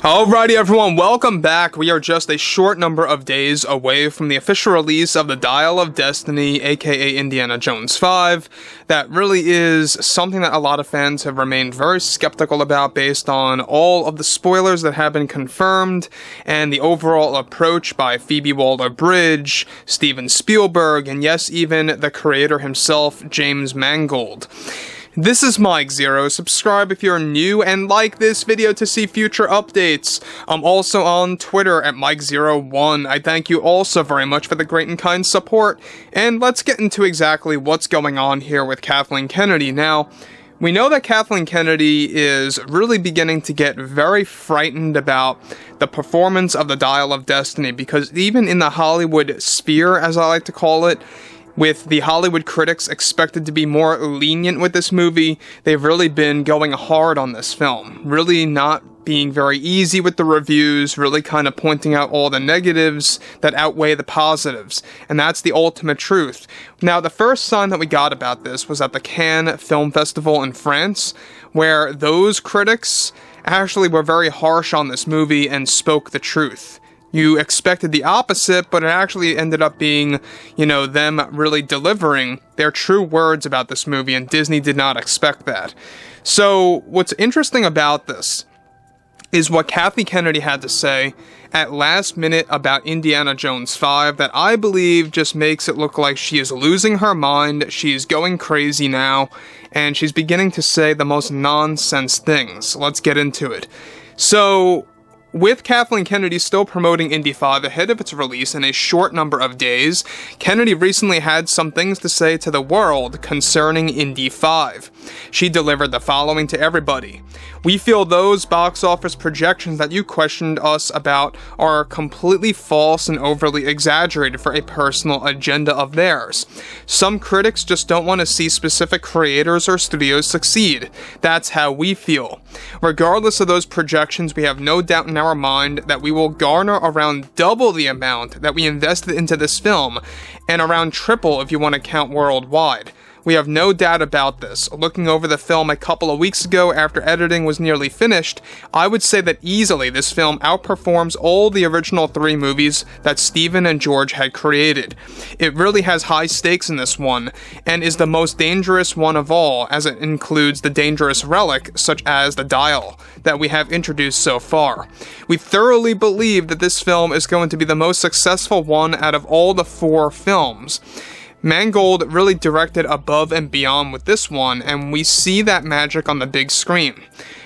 Alrighty everyone, welcome back. We are just a short number of days away from the official release of the Dial of Destiny, aka Indiana Jones 5. That really is something that a lot of fans have remained very skeptical about based on all of the spoilers that have been confirmed and the overall approach by Phoebe Waller-Bridge, Steven Spielberg, and yes, even the creator himself, James Mangold. This is Mike Zero. Subscribe if you're new and like this video to see future updates. I'm also on Twitter at Mike01. I thank you all so very much for the great and kind support. And let's get into exactly what's going on here with Kathleen Kennedy. Now, we know that Kathleen Kennedy is really beginning to get very frightened about the performance of the Dial of Destiny, because even in the Hollywood sphere, as I like to call it, with the Hollywood critics expected to be more lenient with this movie, they've really been going hard on this film. Really not being very easy with the reviews, really kind of pointing out all the negatives that outweigh the positives. And that's the ultimate truth. Now, the first sign that we got about this was at the Cannes Film Festival in France, where those critics actually were very harsh on this movie and spoke the truth. You expected the opposite, but it actually ended up being, them really delivering their true words about this movie, and Disney did not expect that. So, what's interesting about this is what Kathleen Kennedy had to say at last minute about Indiana Jones 5 that I believe just makes it look like she is losing her mind, she's going crazy now, and she's beginning to say the most nonsense things. Let's get into it. So, with Kathleen Kennedy still promoting Indy 5 ahead of its release in a short number of days, Kennedy recently had some things to say to the world concerning Indy 5. She delivered the following to everybody. "We feel those box office projections that you questioned us about are completely false and overly exaggerated for a personal agenda of theirs. Some critics just don't want to see specific creators or studios succeed. That's how we feel. Regardless of those projections, we have no doubt in our mind that we will garner around double the amount that we invested into this film, and around triple if you want to count worldwide. We have no doubt about this. Looking over the film a couple of weeks ago after editing was nearly finished, I would say that easily this film outperforms all the original 3 movies that Steven and George had created. It really has high stakes in this one, and is the most dangerous one of all, as it includes the dangerous relic, such as the Dial, that we have introduced so far. We thoroughly believe that this film is going to be the most successful one out of all the 4 films. Mangold really directed above and beyond with this one, and we see that magic on the big screen."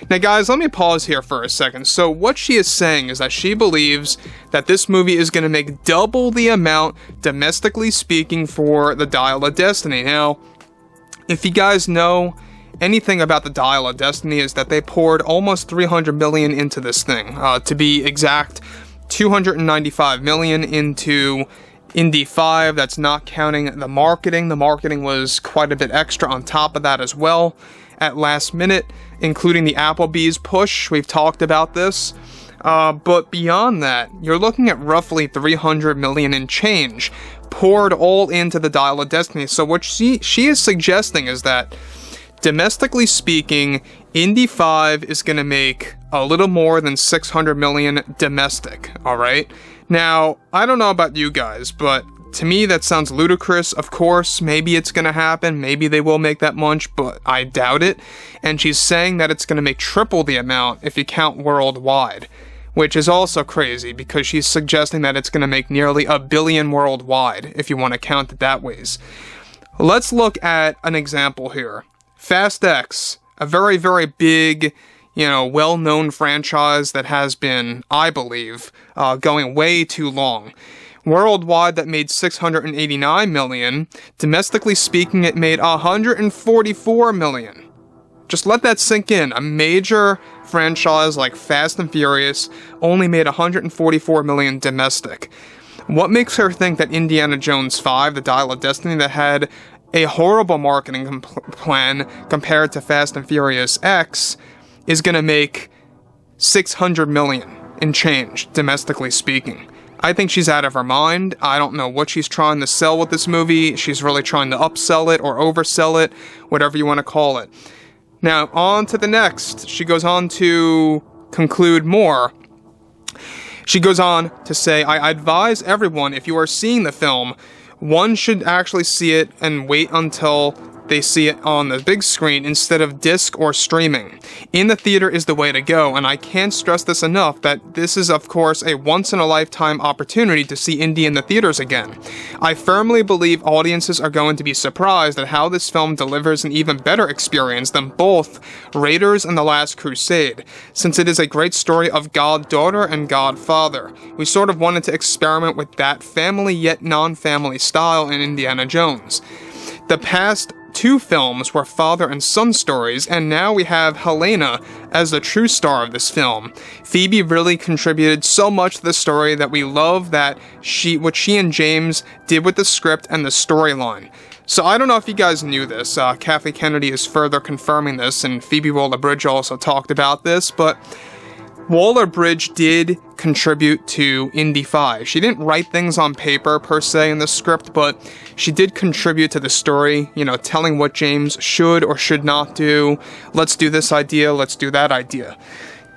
Now guys, let me pause here for a second. So what she is saying is that she believes that this movie is going to make double the amount, domestically speaking, for the Dial of Destiny. Now, if you guys know anything about the Dial of Destiny, is that they poured almost $300 million into this thing. To be exact, $295 million into Indy 5, that's not counting the marketing. The marketing was quite a bit extra on top of that as well at last minute, including the Applebee's push. We've talked about this. But beyond that, you're looking at roughly $300 million and change poured all into the Dial of Destiny. So what she is suggesting is that, domestically speaking, Indy 5 is going to make a little more than $600 million domestic, alright? Now, I don't know about you guys, but to me that sounds ludicrous. Of course, maybe it's going to happen, maybe they will make that much, but I doubt it. And she's saying that it's going to make triple the amount if you count worldwide, which is also crazy because she's suggesting that it's going to make nearly $1 billion worldwide if you want to count it that ways. Let's look at an example here. Fast X, a very, very big, well-known franchise that has been, I believe, going way too long. Worldwide, that made $689 million. Domestically speaking, it made $144 million. Just let that sink in. A major franchise like Fast and Furious only made $144 million domestic. What makes her think that Indiana Jones 5, the Dial of Destiny, that had a horrible marketing plan compared to Fast and Furious X, is going to make $600 million in change, domestically speaking? I think she's out of her mind. I don't know what she's trying to sell with this movie. She's really trying to upsell it or oversell it, whatever you want to call it. Now, on to the next. She goes on to conclude more She goes on to say, I advise everyone, if you are seeing the film, one should actually see it and wait until they see it on the big screen instead of disc or streaming. In the theater is the way to go, and I can't stress this enough that this is of course a once-in-a-lifetime opportunity to see Indy in the theaters again. I firmly believe audiences are going to be surprised at how this film delivers an even better experience than both Raiders and The Last Crusade, since it is a great story of God-daughter and God-father. We sort of wanted to experiment with that family yet non-family style in Indiana Jones. The past two films were father and son stories, and now we have Helena as the true star of this film. Phoebe really contributed so much to the story that we love that what she and James did with the script and the storyline. So I don't know if you guys knew this, Kathleen Kennedy is further confirming this, and Phoebe Waller-Bridge also talked about this, but Waller-Bridge did contribute to Indy 5. She didn't write things on paper per se in the script, but she did contribute to the story, telling what James should or should not do. Let's do this idea, let's do that idea.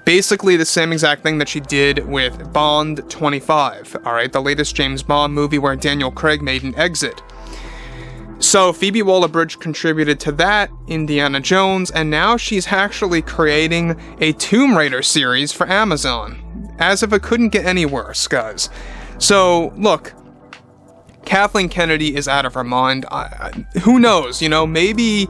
Basically the same exact thing that she did with Bond 25, alright, the latest James Bond movie where Daniel Craig made an exit. So Phoebe Waller-Bridge contributed to that, Indiana Jones, and now she's actually creating a Tomb Raider series for Amazon. As if it couldn't get any worse, guys. So, look, Kathleen Kennedy is out of her mind. Who knows, maybe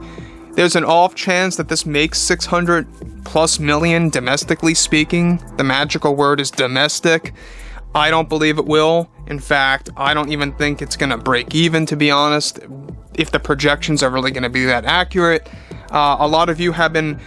there's an off chance that this makes 600 plus million domestically speaking. The magical word is domestic. I don't believe it will. In fact, I don't even think it's gonna break even, to be honest, if the projections are really gonna be that accurate. A lot of you have been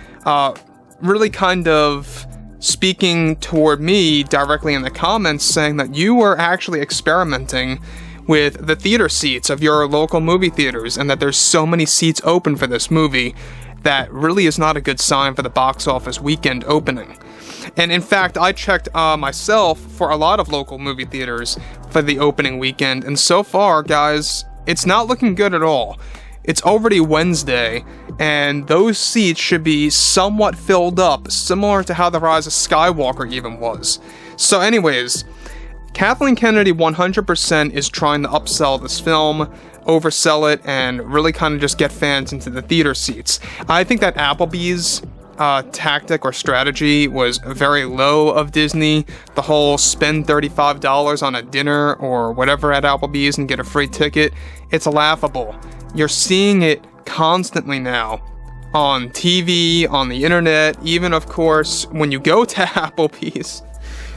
really kind of speaking toward me directly in the comments, saying that you were actually experimenting with the theater seats of your local movie theaters, and that there's so many seats open for this movie that really is not a good sign for the box office weekend opening. And in fact, I checked myself for a lot of local movie theaters for the opening weekend, and so far, guys, it's not looking good at all. It's already Wednesday, and those seats should be somewhat filled up, similar to how The Rise of Skywalker even was. So anyways, Kathleen Kennedy 100% is trying to upsell this film, oversell it, and really kind of just get fans into the theater seats. I think that Applebee's tactic or strategy was very low of Disney. The whole spend $35 on a dinner or whatever at Applebee's and get a free ticket, it's laughable. You're seeing it constantly now on TV, on the internet, even of course when you go to Applebee's.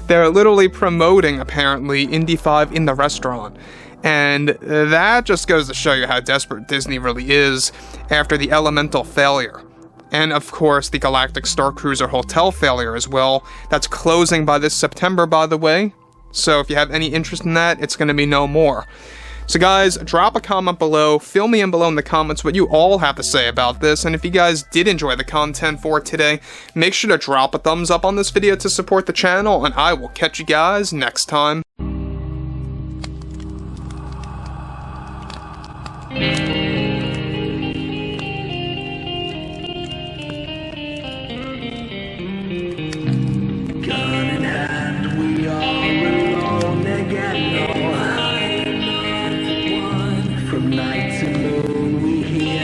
They're literally promoting, apparently, Indy 5 in the restaurant. And that just goes to show you how desperate Disney really is after the Elemental failure. And of course, the Galactic Star Cruiser Hotel failure as well. That's closing by this September, by the way. So if you have any interest in that, it's going to be no more. So guys, drop a comment below, fill me in below in the comments what you all have to say about this, and if you guys did enjoy the content for today, make sure to drop a thumbs up on this video to support the channel, and I will catch you guys next time. From night to moon we hear